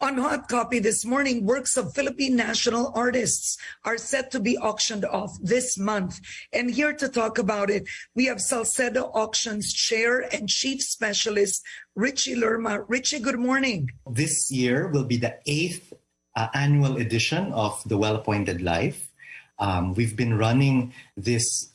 On Hot Copy this morning, works of Philippine national artists are set to be auctioned off this month. And here to talk about it, we have Salcedo Auctions Chair and Chief Specialist, Richie Lerma. Richie, good morning. This year will be the 8th annual edition of The Well-Appointed Life. We've been running this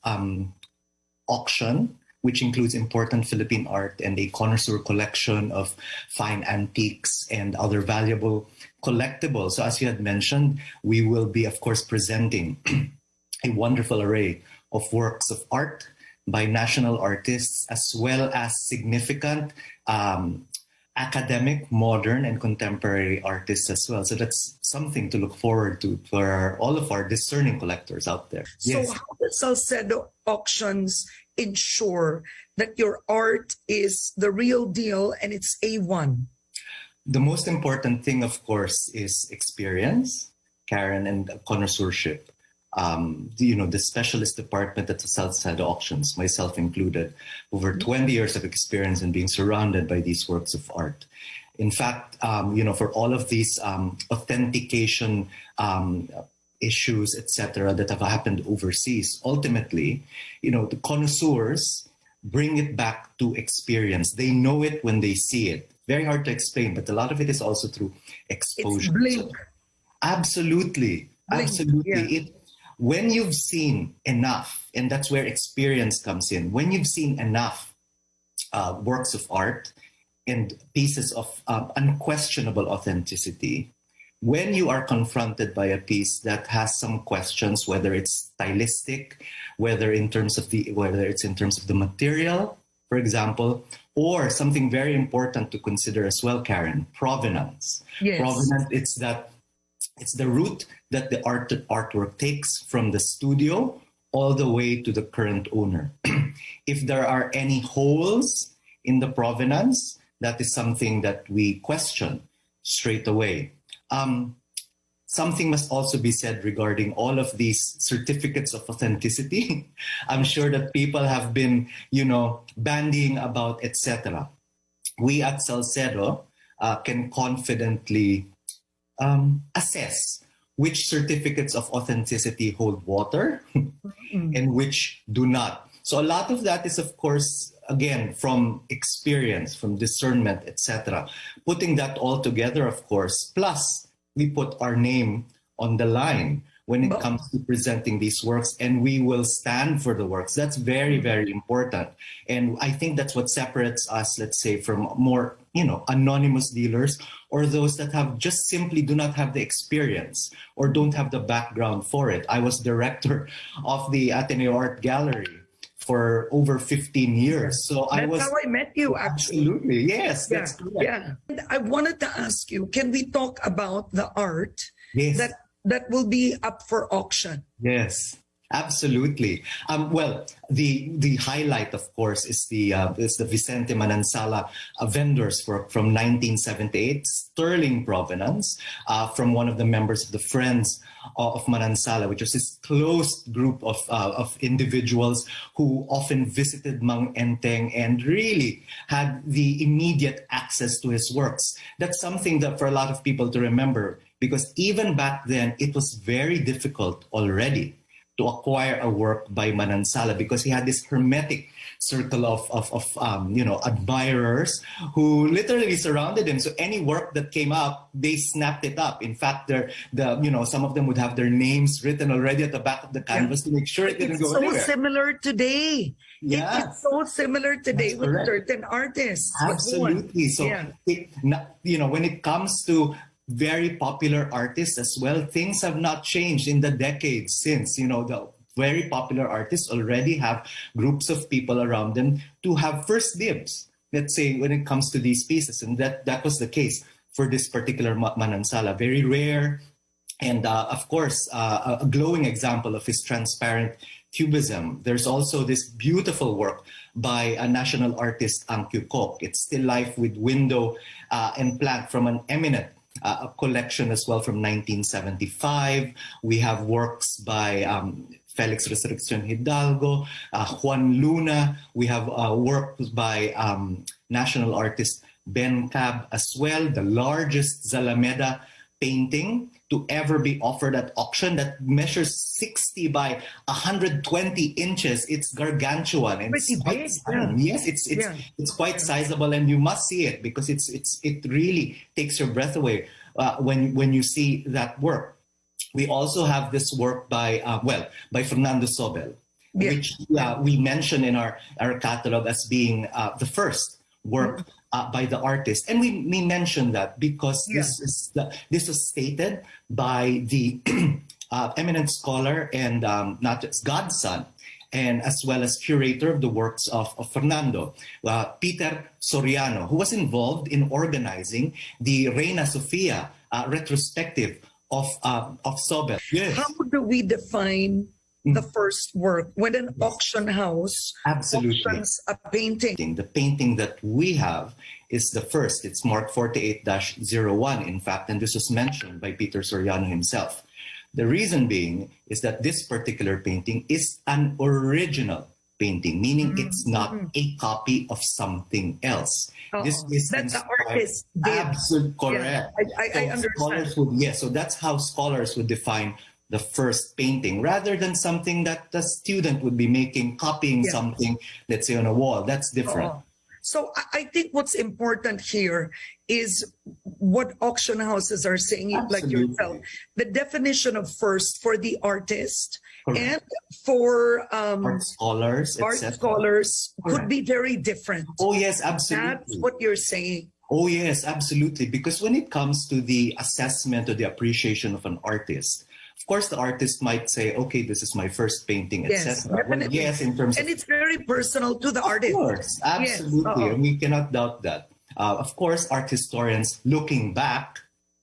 auction, which includes important Philippine art and a connoisseur collection of fine antiques and other valuable collectibles. So as you had mentioned, we will be, of course, presenting a wonderful array of works of art by national artists, as well as significant academic, modern, and contemporary artists as well. So that's something to look forward to for all of our discerning collectors out there. So how does Salcedo Auctions ensure that your art is the real deal and it's A1? The most important thing, of course, is experience, Karen, and connoisseurship. The specialist department at the Salcedo Auctions, myself included, over 20 years of experience in being surrounded by these works of art. In fact, for all of these authentication issues, etc., that have happened overseas, ultimately, the connoisseurs bring it back to experience. They know it when they see it. Very hard to explain, but a lot of it is also through exposure. It's blink. Absolutely. Blink, absolutely. yeah. When you've seen enough, and that's where experience comes in, when you've seen enough works of art and pieces of unquestionable authenticity, when you are confronted by a piece that has some questions, whether it's stylistic, whether it's in terms of the material, for example, or something very important to consider as well, Karen, provenance. Yes. Provenance, it's the route that the artwork takes from the studio all the way to the current owner. If there are any holes in the provenance, that is something that we question straight away. Something must also be said regarding all of these certificates of authenticity. I'm sure that people have been, bandying about, etc. We at Salcedo can confidently assess which certificates of authenticity hold water and which do not. So a lot of that is, of course, again, from experience, from discernment, etc. Putting that all together, of course, plus we put our name on the line when it comes to presenting these works, and we will stand for the works. That's very, very important. And I think that's what separates us, let's say, from more, anonymous dealers or those that just simply do not have the experience or don't have the background for it. I was director of the Ateneo Art Gallery for over 15 years. So That's how I met you, actually. Absolutely, yes. That's correct. Yeah. And I wanted to ask you, can we talk about the art that will be up for auction? Yes, absolutely. Well, the highlight, of course, is the Vicente Manansala vendors from 1978, sterling provenance, from one of the members of the Friends of Manansala, which was this closed group of individuals who often visited Mang Enteng and really had the immediate access to his works. That's something that for a lot of people to remember, because even back then, it was very difficult already to acquire a work by Manansala, because he had this hermetic circle of admirers who literally surrounded him. So any work that came up, they snapped it up. In fact, some of them would have their names written already at the back of the canvas to make sure it didn't go anywhere. It's so similar today. Yeah. It's so similar today with certain artists. Absolutely. So, when it comes to very popular artists as well, things have not changed in the decades since. The very popular artists already have groups of people around them to have first dibs, let's say, when it comes to these pieces. And that was the case for this particular Manansala. Very rare. And of course, a glowing example of his transparent cubism. There's also this beautiful work by a national artist, Ang Kuk. It's still life with window and plant from an eminent a collection as well from 1975. We have works by Felix Resurrección Hidalgo, Juan Luna. We have works by national artist Ben Cab as well, the largest Zalameda painting to ever be offered at auction that measures 60 by 120 inches. It's gargantuan and Pretty it's quite big. stunning. Yes, Yeah. it's quite Yeah. sizable, and you must see it because it really takes your breath away when you see that work. We also have this work by by Fernando Sobel, Yeah. which we mentioned in our catalog as being the first work by the artist. And we mentioned that because this was stated by the eminent scholar and not just godson, and as well as curator of the works of Fernando, Peter Soriano, who was involved in organizing the Reina Sofia retrospective of Sobel. Yes. How do we define the first work when an auction house Absolutely auctions a painting? The painting that we have is the first. It's marked 48-01, in fact, and this was mentioned by Peter Soriano himself. The reason being is that this particular painting is an original painting, meaning it's not a copy of something else. This is that the artist did. Absolutely correct. Yeah, I understand. So that's how scholars would define the first painting, rather than something that the student would be making, copying something, let's say on a wall. That's different. So I think what's important here is what auction houses are saying, like yourself. The definition of first for the artist and for art scholars, could be very different. Oh, yes, absolutely. That's what you're saying. Oh, yes, absolutely. Because when it comes to the assessment or the appreciation of an artist, of course, the artist might say, okay, this is my first painting, etc. Well, yes, in terms and it's very personal to the artist. Of course, absolutely. Yes. And we cannot doubt that. Of course, art historians looking back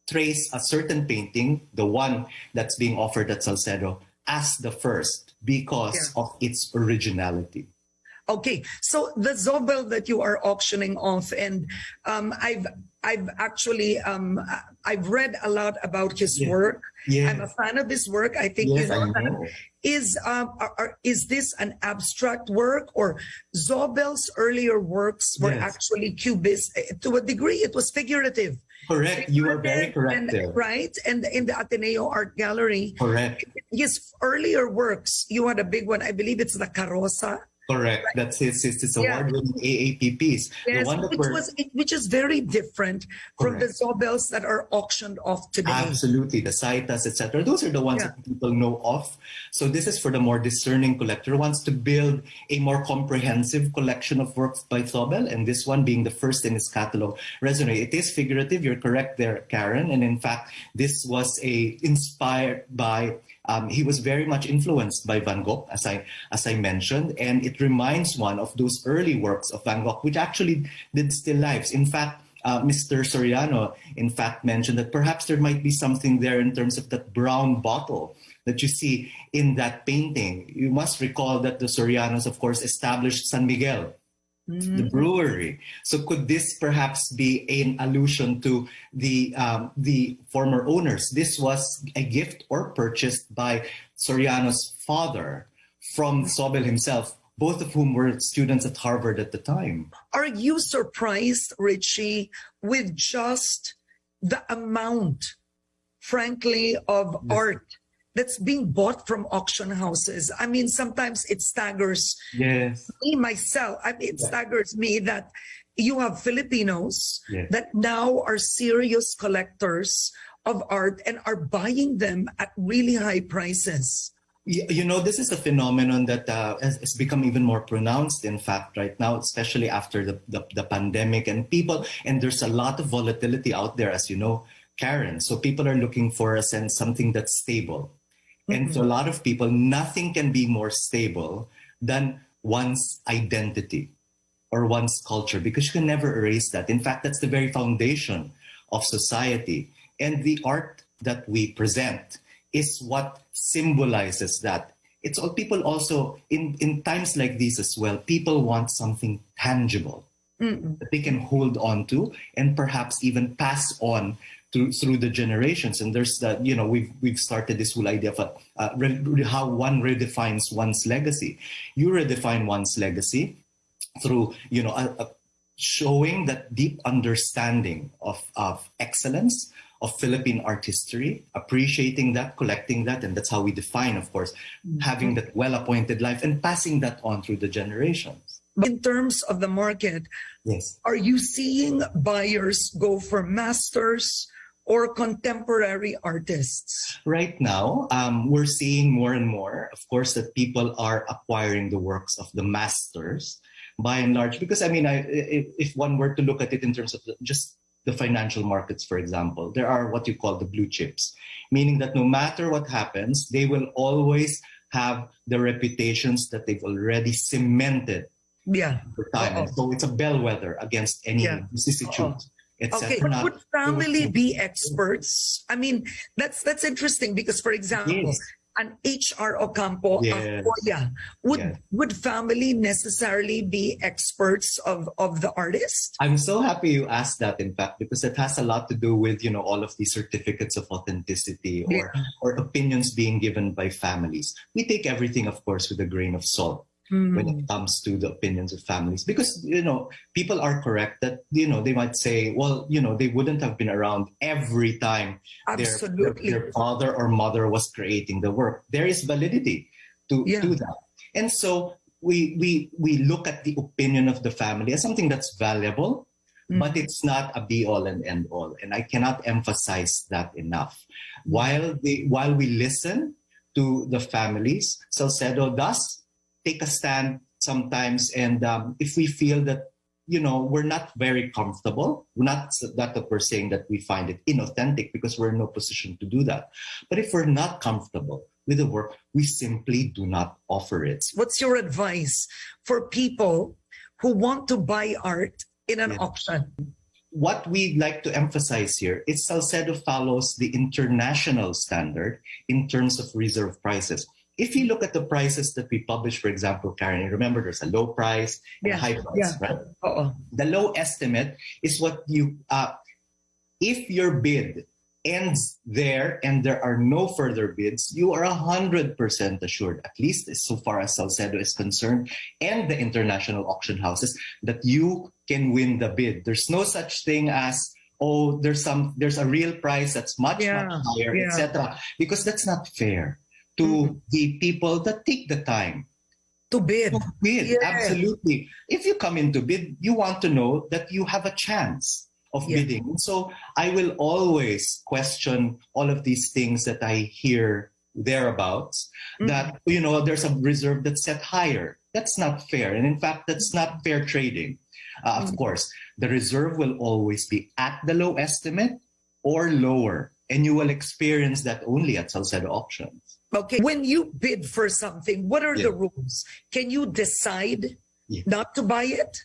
trace a certain painting, the one that's being offered at Salcedo, as the first because of its originality. Okay, so the Zobel that you are auctioning off, and I've actually I've read a lot about his work. Yes. I'm a fan of his work. I think you know that. Is this an abstract work, or Zobel's earlier works were actually cubist? To a degree, it was figurative. Correct. You are very correct there. Right? And in the Ateneo Art Gallery, correct. His earlier works, you had a big one. I believe it's the Carroza. Correct. That's his award-winning AAPPs. Yes, the one that which is very different from the Zobels that are auctioned off today. Absolutely. The Saitas, etc. Those are the ones that people know of. So this is for the more discerning collector who wants to build a more comprehensive collection of works by Zobel, and this one being the first in his catalog resonate. It is figurative. You're correct there, Karen. And in fact, this was inspired by he was very much influenced by Van Gogh, as I mentioned, and it reminds one of those early works of Van Gogh, which actually did still lifes. In fact, Mr. Soriano, in fact, mentioned that perhaps there might be something there in terms of that brown bottle that you see in that painting. You must recall that the Sorianos, of course, established San Miguel, the brewery. So could this perhaps be an allusion to the former owners? This was a gift or purchased by Soriano's father from Sobel himself, both of whom were students at Harvard at the time. Are you surprised, Richie, with just the amount, frankly, of art that's being bought from auction houses? I mean, sometimes it staggers me, myself. It staggers me that you have Filipinos that now are serious collectors of art and are buying them at really high prices. You know, this is a phenomenon that has become even more pronounced, in fact, right now, especially after the pandemic and there's a lot of volatility out there, as you know, Karen. So people are looking for something that's stable. And for a lot of people, nothing can be more stable than one's identity or one's culture, because you can never erase that. In fact, that's the very foundation of society. And the art that we present is what symbolizes that. It's all people also, in times like these as well, people want something tangible that they can hold on to and perhaps even pass on through the generations. And there's that, we've started this whole idea of how one redefines one's legacy. You redefine one's legacy through, showing that deep understanding of excellence, of Philippine art history, appreciating that, collecting that, and that's how we define, of course, having that well-appointed life and passing that on through the generations. But in terms of the market, Yes. are you seeing buyers go for masters or contemporary artists? Right now, we're seeing more and more, of course, that people are acquiring the works of the masters by and large. Because, I mean, if one were to look at it in terms of just the financial markets, for example, there are what you call the blue chips, meaning that no matter what happens, they will always have the reputations that they've already cemented over time. And so it's a bellwether against any vicissitudes. Okay, but would family be experts? I mean, that's interesting because, for example, an H.R. Ocampo, a Koya, would family necessarily be experts of the artist? I'm so happy you asked that, in fact, because it has a lot to do with, you know, all of these certificates of authenticity or opinions being given by families. We take everything, of course, with a grain of salt. When it comes to the opinions of families, because, you know, people are correct that, you know, they might say, well, you know, they wouldn't have been around every time their father or mother was creating the work. There is validity to that. And so we look at the opinion of the family as something that's valuable, but it's not a be all and end all. And I cannot emphasize that enough. While we listen to the families, Salcedo does take a stand sometimes, and if we feel that, you know, we're not very comfortable, not that we're saying that we find it inauthentic, because we're in no position to do that. But if we're not comfortable with the work, we simply do not offer it. What's your advice for people who want to buy art in an auction? What we'd like to emphasize here is Salcedo follows the international standard in terms of reserve prices. If you look at the prices that we publish, for example, Karen, remember there's a low price and a high price, right? The low estimate is what you, if your bid ends there and there are no further bids, you are 100% assured, at least so far as Salcedo is concerned, and the international auction houses, that you can win the bid. There's no such thing as, oh, there's a real price that's much higher, etc. Because that's not fair to the people that take the time to bid. Absolutely. If you come in to bid, you want to know that you have a chance of bidding. And so I will always question all of these things that I hear thereabouts, that, you know, there's a reserve that's set higher. That's not fair. And in fact, that's not fair trading. Of course, the reserve will always be at the low estimate or lower. And you will experience that only at Salcedo auctions. Okay. When you bid for something, what are the rules? Can you decide not to buy it?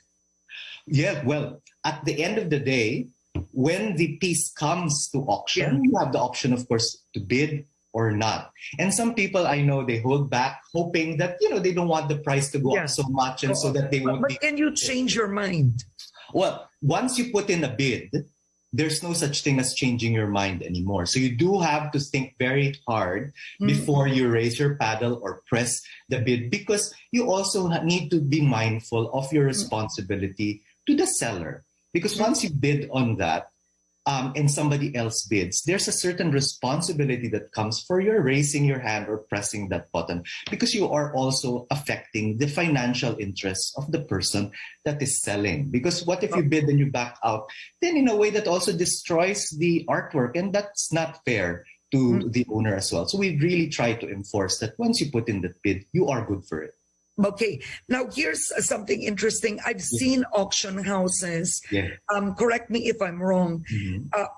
Yeah, well, at the end of the day, when the piece comes to auction, you have the option, of course, to bid or not. And some people I know, they hold back, hoping that, you know, they don't want the price to go up so much, and so that they won't. But can you change your mind? Well, once you put in a bid, there's no such thing as changing your mind anymore. So you do have to think very hard before you raise your paddle or press the bid, because you also need to be mindful of your responsibility to the seller. Because once you bid on that, and somebody else bids, there's a certain responsibility that comes for your raising your hand or pressing that button, because you are also affecting the financial interests of the person that is selling. Because what if you bid and you back out? Then in a way that also destroys the artwork, and that's not fair to the owner as well. So we really try to enforce that once you put in the bid, you are good for it. Okay, now here's something interesting. I've seen auction houses, correct me if I'm wrong,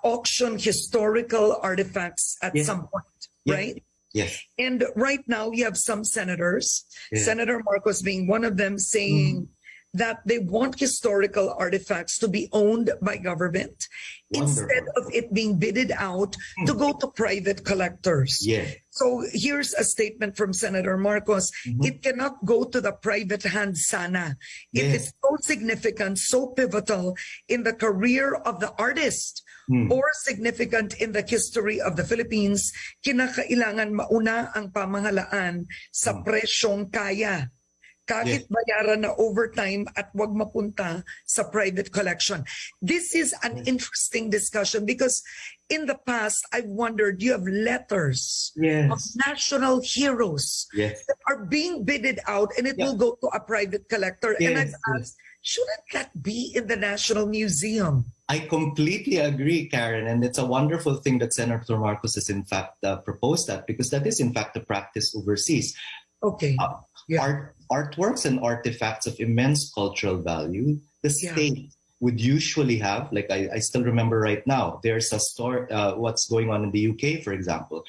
auction historical artifacts at some point, right? Yes. And right now you have some senators, Senator Marcos being one of them, saying that they want historical artifacts to be owned by government instead of it being bidded out to go to private collectors. So here's a statement from Senator Marcos. It cannot go to the private hand sana. If it's so significant, so pivotal in the career of the artist or significant in the history of the Philippines, kinakailangan mauna ang pamahalaan sa presyong kaya. kahit bayaran na overtime at wag mapunta sa private collection. This is an interesting discussion because in the past, I've wondered, you have letters of national heroes that are being bidded out and it will go to a private collector. And I've asked, shouldn't that be in the National Museum? I completely agree, Karen, and it's a wonderful thing that Senator Marcos has in fact proposed that, because that is in fact the practice overseas. Okay. Artworks and artifacts of immense cultural value, the state would usually have, like I still remember right now, there's a story, what's going on in the UK, for example.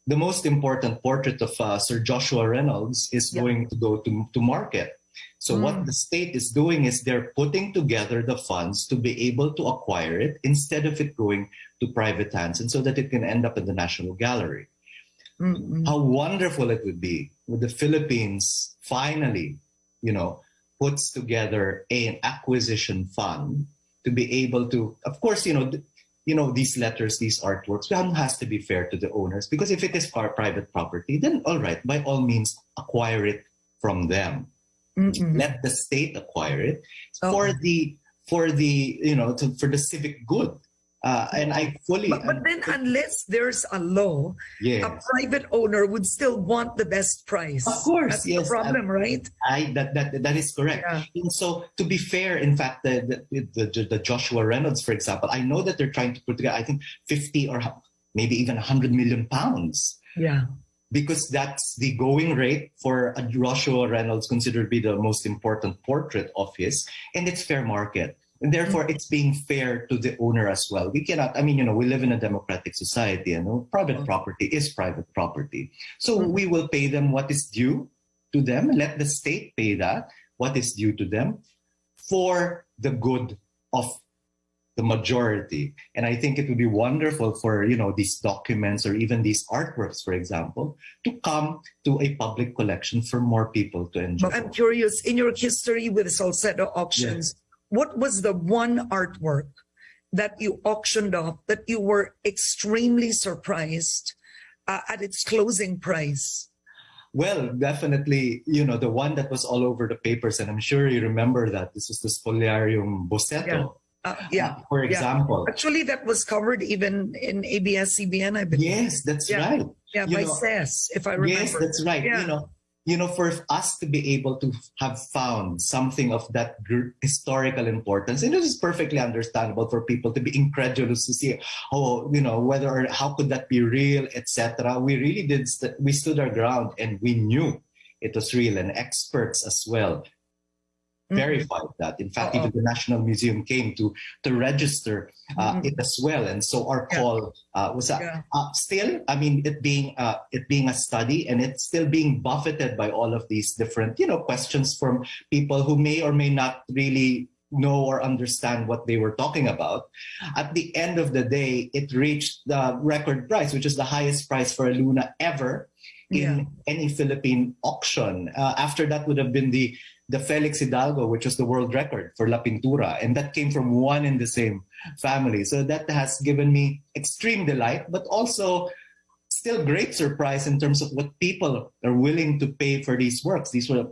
The most important portrait of Sir Joshua Reynolds is going to go to market. So what the state is doing is they're putting together the funds to be able to acquire it instead of it going to private hands, and so that it can end up in the National Gallery. How wonderful it would be with the Philippines finally, puts together an acquisition fund to be able to, of course, these letters, these artworks, one has to be fair to the owners, because if it is private property, then all right, by all means, acquire it from them. Let the state acquire it for the civic good. And I fully. But then, unless there's a law, a private owner would still want the best price. Of course, that's the problem, right? That is correct. Yeah. And so, to be fair, in fact, the Joshua Reynolds, for example, I know that they're trying to put together, I think, 50 or maybe even 100 million pounds. Yeah. Because that's the going rate for a Joshua Reynolds, considered to be the most important portrait of his, and it's fair market. And therefore, it's being fair to the owner as well. We cannot, we live in a democratic society, and private property is private property. So we will pay them what is due to them. Let the state pay that, what is due to them, for the good of the majority. And I think it would be wonderful for, these documents or even these artworks, for example, to come to a public collection for more people to enjoy. But I'm curious, in your history with Salcedo auctions, what was the one artwork that you auctioned off that you were extremely surprised at its closing price? Well, definitely, the one that was all over the papers, and I'm sure you remember that. This was the Spoliarium Boceto. For example. Actually, that was covered even in ABS-CBN, I believe. Yes, that's right. Yeah, by CES, if I remember. Yes, that's right. Yeah. For us to be able to have found something of that historical importance, and it is perfectly understandable for people to be incredulous to see, whether or how could that be real, etc. We really did. We stood our ground, and we knew it was real, and experts as well verified that. In fact, even the National Museum came to register it as well, and so our call was still. It being a study, and it's still being buffeted by all of these different questions from people who may or may not really know or understand what they were talking about. At the end of the day, it reached the record price, which is the highest price for a Luna ever in any Philippine auction. After that would have been the Felix Hidalgo, which was the world record for La Pintura, and that came from one and the same family. So that has given me extreme delight, but also still great surprise in terms of what people are willing to pay for these works. These were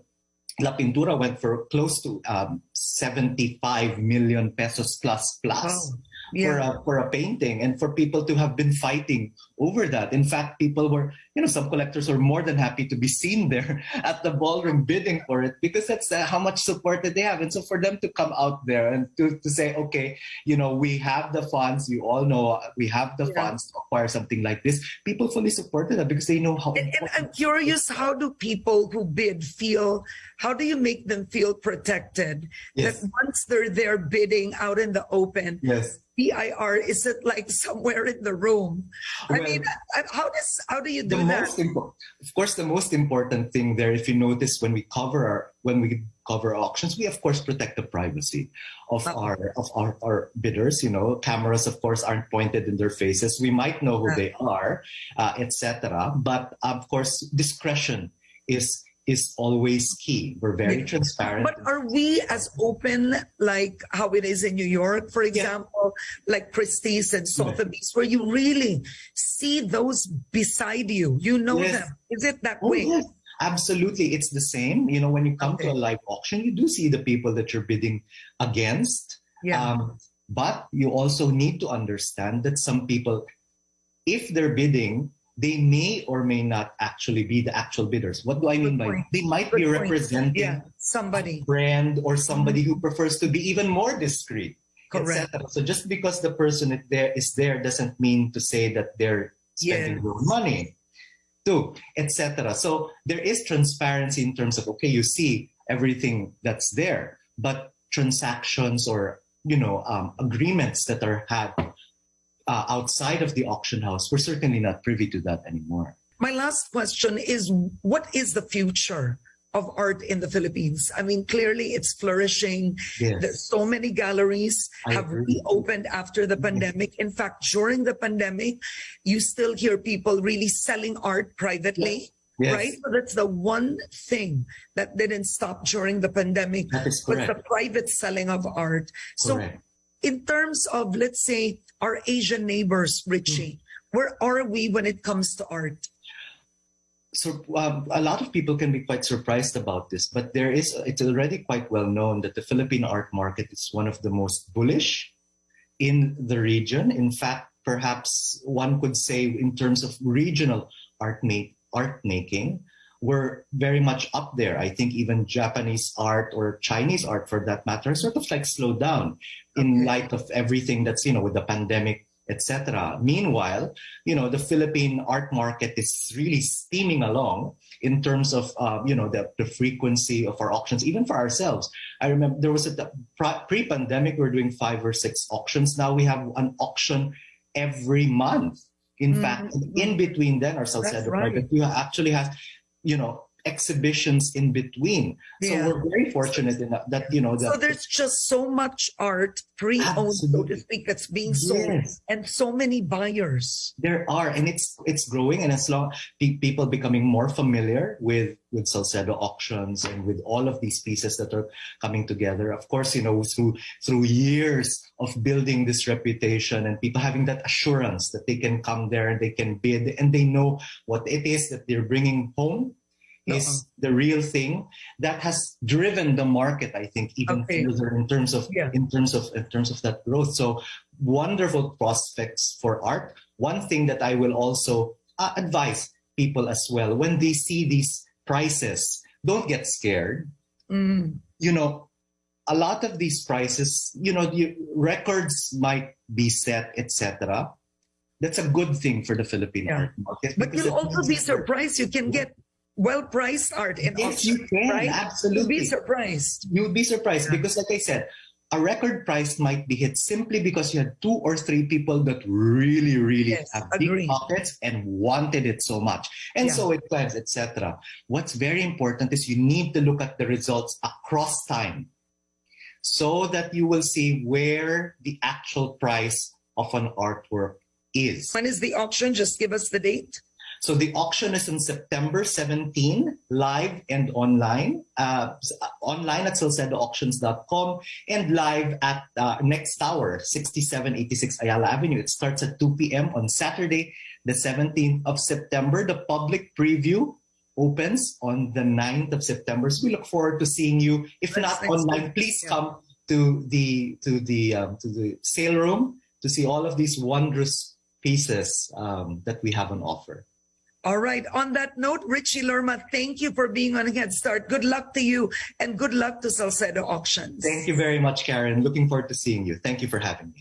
La Pintura went for close to 75 million pesos plus. For a painting, and for people to have been fighting over that. In fact, people were, some collectors were more than happy to be seen there at the ballroom bidding for it, because that's how much support that they have. And so for them to come out there and to say, okay, we have the funds, you all know we have the funds to acquire something like this, people fully supported that because they know how. And I'm curious, how do people who bid feel? How do you make them feel protected? That once they're there bidding out in the open, PIR, is it like somewhere in the room? How do you do that? Of course, the most important thing there, if you notice, when we cover auctions, we of course protect the privacy of our bidders. Cameras, of course, aren't pointed in their faces. We might know who they are, etc. But of course, discretion is always key. We're very transparent. But are we as open like how it is in New York, for example, like Christie's and Sotheby's, where you really see those beside you? You know them. Is it that way? Yes. Absolutely, it's the same. You know, when you come to a live auction, you do see the people that you're bidding against. Yeah. But you also need to understand that some people, if they're bidding, they may or may not actually be the actual bidders. What do I mean by they might be representing somebody, a brand or somebody who prefers to be even more discreet, correct. etc. So just because the person is there doesn't mean to say that they're spending your money too, etc. So there is transparency in terms of, okay, you see everything that's there, but transactions or agreements that are had outside of the auction house, we're certainly not privy to that anymore. My last question is, what is the future of art in the Philippines? I mean, clearly it's flourishing. Yes. There's so many galleries have reopened after the pandemic. In fact, during the pandemic, you still hear people really selling art privately. Yes. Right? So that's the one thing that didn't stop during the pandemic. That is correct. Was the private selling of art. Correct. So in terms of, let's say, our Asian neighbors, Richie, where are we when it comes to art? So a lot of people can be quite surprised about this, but it's already quite well known that the Philippine art market is one of the most bullish in the region. In fact, perhaps one could say in terms of regional art making, we're very much up there. I think even Japanese art or Chinese art, for that matter, sort of like slowed down in light of everything that's, with the pandemic, etc. Meanwhile, the Philippine art market is really steaming along in terms of, the frequency of our auctions, even for ourselves. I remember there was pre-pandemic, we were doing 5 or 6 auctions. Now we have an auction every month. In fact, in between then, our Salcedo project, we actually have, exhibitions in between. So we're very fortunate in that, So there's just so much art pre-owned, so to speak, that's being sold, and so many buyers. There are, and it's growing, and as long people becoming more familiar with Salcedo auctions and with all of these pieces that are coming together. Of course, through years of building this reputation and people having that assurance that they can come there and they can bid and they know what it is that they're bringing home is the real thing that has driven the market, I think, even further in terms of that growth. So wonderful prospects for art. One thing that I will also advise people as well, when they see these prices, don't get scared. A lot of these prices, records might be set, etc. That's a good thing for the Philippine art market. But you'll also be surprised. You can get well-priced art in auction, you can, right? Absolutely. You'll be surprised. You'll be surprised because, like I said, a record price might be hit simply because you had 2 or 3 people that really have big pockets and wanted it so much. And so it climbs, etc. What's very important is you need to look at the results across time so that you will see where the actual price of an artwork is. When is the auction? Just give us the date. So the auction is on September 17, live and online. Online at salcedoauctions.com and live at Next Tower, 6786 Ayala Avenue. It starts at 2 p.m. on Saturday, the 17th of September. The public preview opens on the 9th of September. So we look forward to seeing you. If not online, please come to the sale room to see all of these wondrous pieces that we have on offer. All right. On that note, Richie, Lerma, thank you for being on Headstart. Good luck to you and good luck to Salcedo Auctions. Thank you very much, Karen. Looking forward to seeing you. Thank you for having me.